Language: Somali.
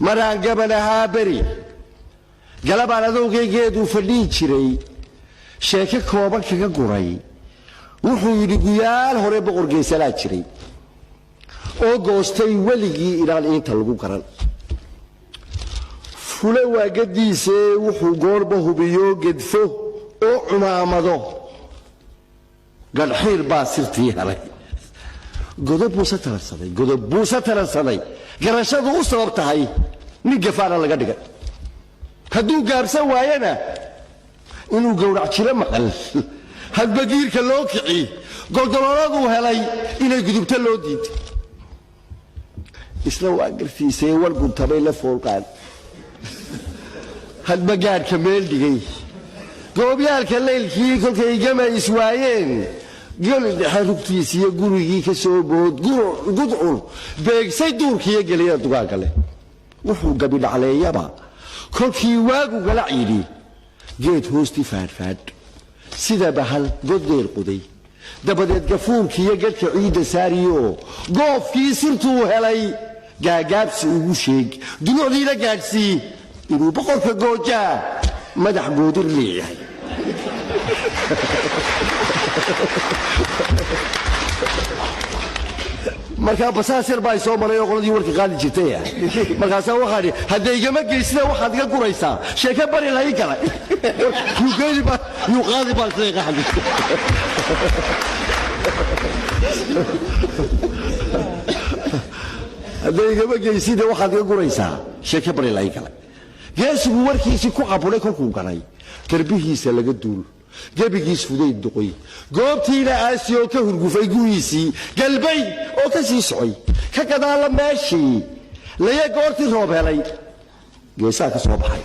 maraan gabanahaa beri galabaan adowgaygeedu fadhihi jiray sheeko kooban kaga guray wuxuu yidhi guyaal hore boqor geysalaa jiray oo goostay weligii inaan inta lagu garan fule waagadiise wuxuu goorba hubiyo gedfo oo cumaamado gadxiir baa sirtii helay godob buusa taransaday garashadu u sabab tahay nin gafaana laga dhigay hadduu gaabsan waayana inuu gowrac jiro maqal hadbagiirka loo kici goldolooladuu helay inay gudubta loo diiday isla waa gartiisay walguntabay la foolqaan hadbagaadhka meel dhigay goobyaalka leylkii kolkay gama iswaayeen geli dhexe rugtiisiyo gurigii ka soo bood gudcur beegsay duurkiiyo geliya dugaagale wuxuu gabidhacleeyaba kolkii waagu galac yidhi geed hoosti faadhfaadh sida bahal goddeer quday dabadeed gafuurkiiyo gadhka ciidda saariyo goofkii sirtuu helay gaagaabsi ugu sheeg dunucdiina gaadhsii inuu boqorka goojaa madax goodir leeyahay markaa basaas yar baa soo maray oo qoladii warka qaadi jirtay markaasaa waxaa dhi haddaygama geysina waxaad iga guraysaa sheeke bari lahay kale yuu qaadi baa isleeqa xadiis haddaygama geysina waxaad iga guraysaa sheeke bari lahay kale geesigu warkiisii ku caburay kolkuu galay garbihiisa laga duul gebigiis fudayd duqoy goobtiina aasi oo ka hurgufay guyiisii galbay oo ka sii socay ka gadaalla meeshii laya goortii roob helay geesaa ka soo baxay